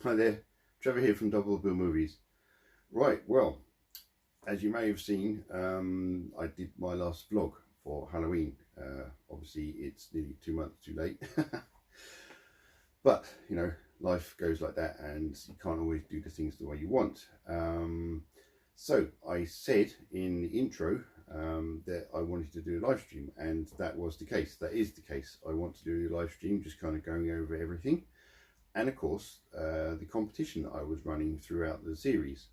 Hi there, Trevor here from Double Bill Movies. Right, well, as you may have seen, I did my last vlog for Halloween. Obviously, it's nearly 2 months too late. But, you know, life goes like that and you can't always do the things the way you want. So I said in the intro that I wanted to do a live stream, and that was the case. That is the case. I want to do a live stream, just kind of going over everything. And of course, the competition that I was running throughout the series.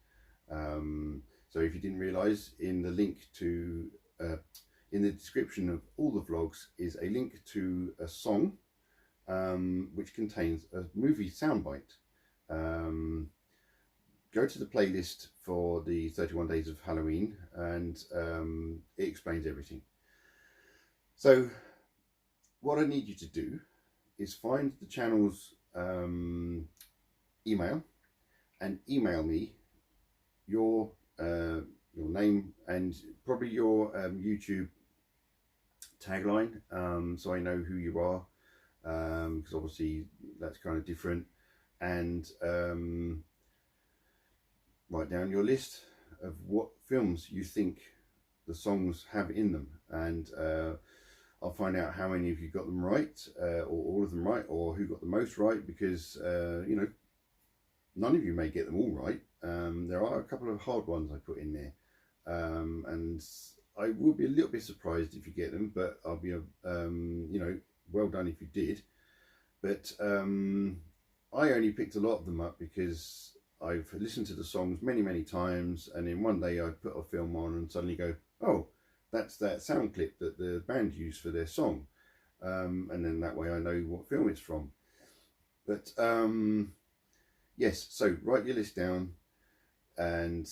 So if you didn't realise, in the link to, in the description of all the vlogs is a link to a song which contains a movie soundbite. Go to the playlist for the 31 Days of Halloween, and it explains everything. So what I need you to do is find the channel's email and email me your name and probably your YouTube tagline, so I know who you are, because obviously that's kind of different, and write down your list of what films you think the songs have in them, and I'll find out how many of you got them right, or all of them right, or who got the most right, because you know, none of you may get them all right. There are a couple of hard ones I put in there, and I will be a little bit surprised if you get them, but I'll be you know, well done if you did. But I only picked a lot of them up because I've listened to the songs many times, and then one day I'd put a film on and suddenly go, oh, that's that sound clip that the band used for their song, and then that way I know what film it's from. But yes, so write your list down, and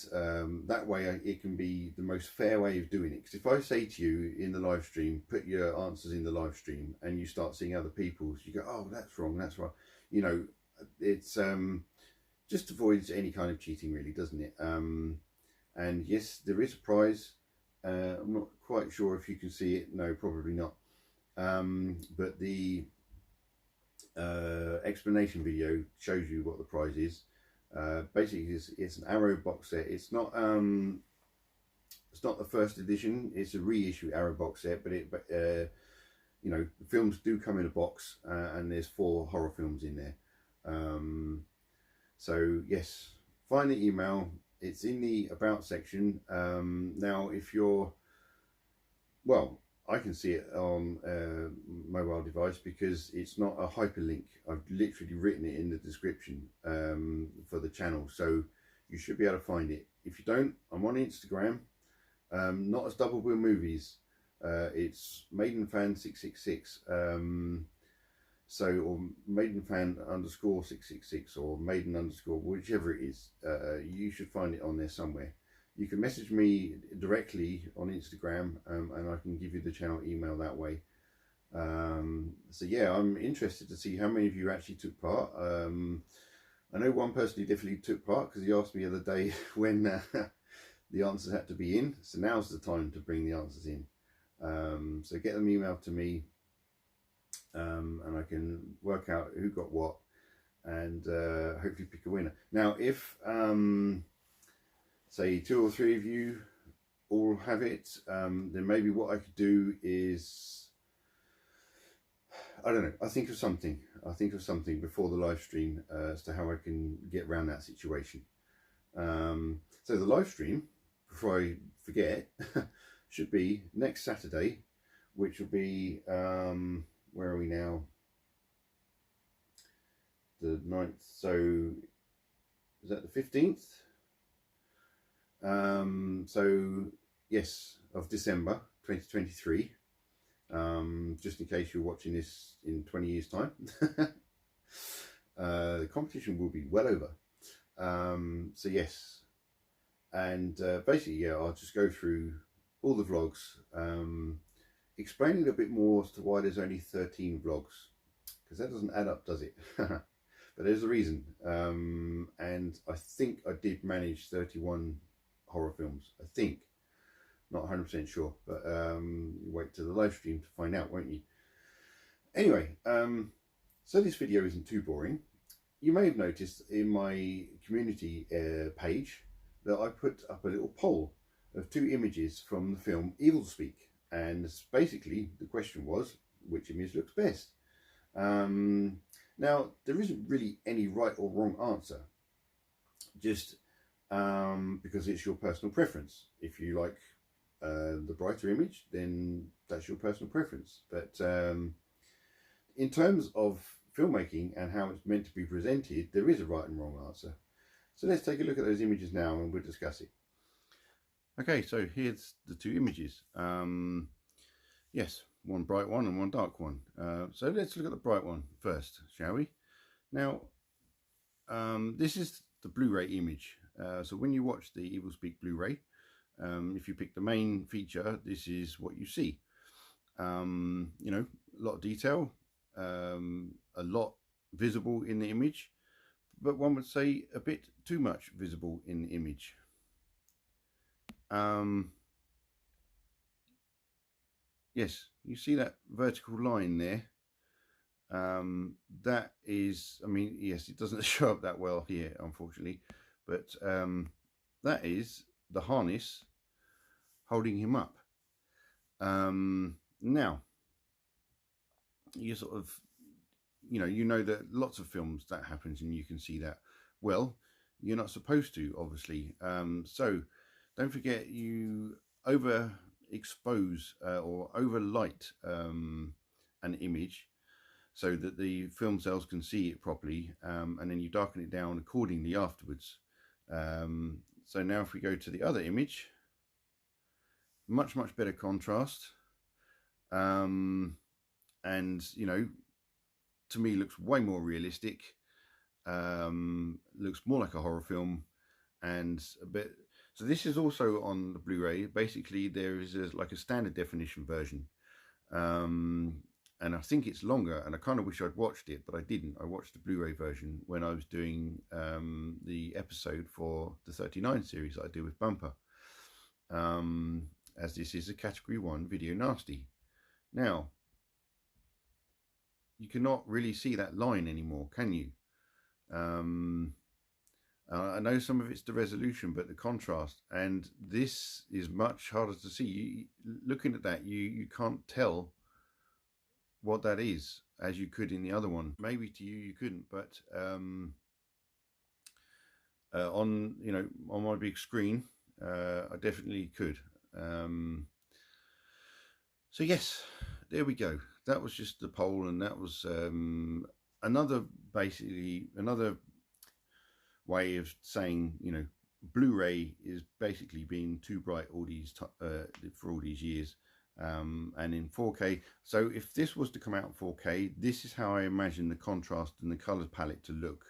that way it can be the most fair way of doing it. Because if I say to you in the live stream, put your answers in the live stream, and you start seeing other people's, you go, oh, that's wrong, that's right. You know, it's just avoids any kind of cheating, really, doesn't it? And yes, there is a prize. I'm not quite sure if you can see it. No, probably not. But the explanation video shows you what the prize is. Basically, it's an Arrow box set. It's not the first edition. It's a reissue Arrow box set, but you know, the films do come in a box, and there's 4 horror films in there. So yes, find the email. It's in the about section. Now, if you're, well, I can see it on a mobile device because it's not a hyperlink. I've literally written it in the description for the channel, so you should be able to find it. If you don't, I'm on Instagram, not as Double Bill Movies. It's Maidenfan666. So, or Maidenfan_666, or Maiden underscore, whichever it is, you should find it on there somewhere. You can message me directly on Instagram, and I can give you the channel email that way. So yeah, I'm interested to see how many of you actually took part. I know one person who definitely took part because he asked me the other day when the answers had to be in. So now's the time to bring the answers in. So get them emailed to me. And I can work out who got what, and hopefully pick a winner. Now, if say 2 or 3 of you all have it, then maybe what I could do is, I don't know, I think of something before the live stream as to how I can get around that situation. So the live stream, before I forget, should be next Saturday, which will be where are we now? The 9th, so is that the 15th? So yes, of December 2023. Just in case you're watching this in 20 years time. The competition will be well over. So yes, and basically, yeah, I'll just go through all the vlogs, explaining a bit more as to why there's only 13 vlogs, because that doesn't add up, does it? But there's a reason, and I think I did manage 31 horror films, I think, not 100% sure, but you wait till the live stream to find out, won't you? Anyway, so this video isn't too boring. you may have noticed in my community page that I put up a little poll of 2 images from the film Evilspeak, and basically the question was, which image looks best? Now, there isn't really any right or wrong answer, just because it's your personal preference. If you like the brighter image, then that's your personal preference. But in terms of filmmaking and how it's meant to be presented, there is a right and wrong answer. So let's take a look at those images now and we'll discuss it. Okay, so here's the 2 images. Yes, one bright one and one dark one. So let's look at the bright one first, shall we? Now, this is the Blu-ray image. So when you watch the Evilspeak Blu-ray, if you pick the main feature, this is what you see. You know, a lot of detail, a lot visible in the image, but one would say a bit too much visible in the image. Yes, you see that vertical line there. That is, I mean, yes, it doesn't show up that well here, unfortunately, but that is the harness holding him up. Now, you sort of, you know that lots of films that happens and you can see that. Well, you're not supposed to, obviously. So don't forget, you overexpose or overlight an image so that the film cells can see it properly, and then you darken it down accordingly afterwards. So now if we go to the other image, much better contrast, and to me looks way more realistic, looks more like a horror film, and a bit. So this is also on the Blu-ray. Basically there is like a standard definition version, and I think it's longer, and I kind of wish I'd watched it, but I didn't. I watched the Blu-ray version when I was doing the episode for the 39 series that I do with Bumper, as this is a category 1 video nasty. Now, you cannot really see that line anymore, can you? I know some of it's the resolution, but the contrast, and this is much harder to see. Looking at that, you can't tell what that is as you could in the other one. Maybe to you couldn't, but on on my big screen, I definitely could. So yes, there we go. That was just the poll, and that was another way of saying, Blu-ray is basically being too bright for all these years, and in 4K. So if this was to come out in 4K, this is how I imagine the contrast and the color palette to look.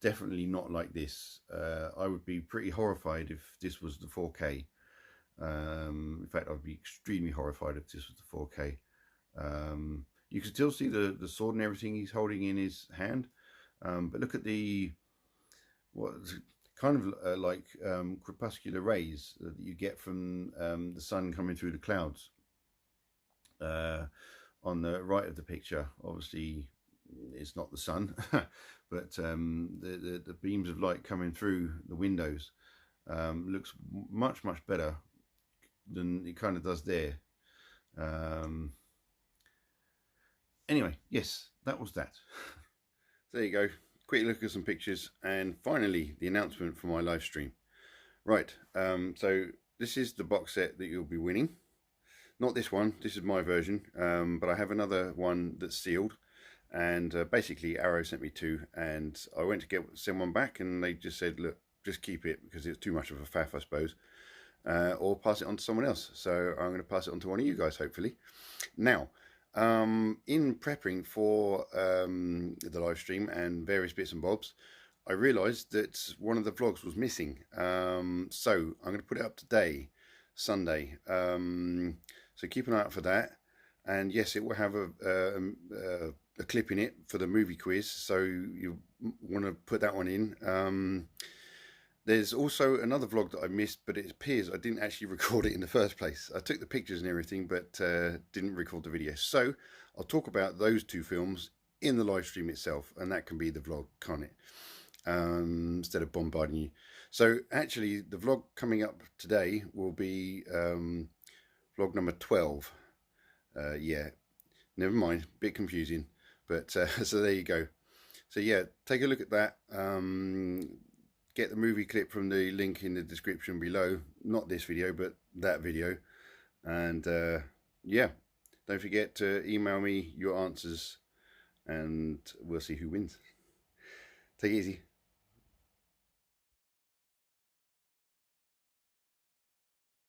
Definitely not like this. I would be pretty horrified if this was the 4K. In fact, I'd be extremely horrified if this was the 4K. You can still see the sword and everything he's holding in his hand, but look at what's kind of like crepuscular rays that you get from the sun coming through the clouds on the right of the picture. Obviously it's not the sun, but the beams of light coming through the windows looks much better than it kind of does there. Anyway, yes, that was that. So there you go, quick look at some pictures, and finally the announcement for my live stream. Right, so this is the box set that you'll be winning. Not this one, this is my version, but I have another one that's sealed, and basically Arrow sent me 2, and I went to send one back, and they just said, look, just keep it because it's too much of a faff, I suppose, or pass it on to someone else. So I'm going to pass it on to one of you guys, hopefully. Now, in prepping for the live stream and various bits and bobs, I realised that one of the vlogs was missing. So I'm going to put it up today, Sunday. So keep an eye out for that. And yes, it will have a clip in it for the movie quiz. So you want to put that one in. There's also another vlog that I missed, but it appears I didn't actually record it in the first place. I took the pictures and everything, but didn't record the video. So I'll talk about those 2 films in the live stream itself, and that can be the vlog, can't it? Instead of bombarding you. So actually, the vlog coming up today will be vlog number 12. Yeah, never mind, bit confusing, but so there you go. So yeah, take a look at that. Get the movie clip from the link in the description below. Not this video, but that video. And yeah, don't forget to email me your answers, and we'll see who wins. Take it easy.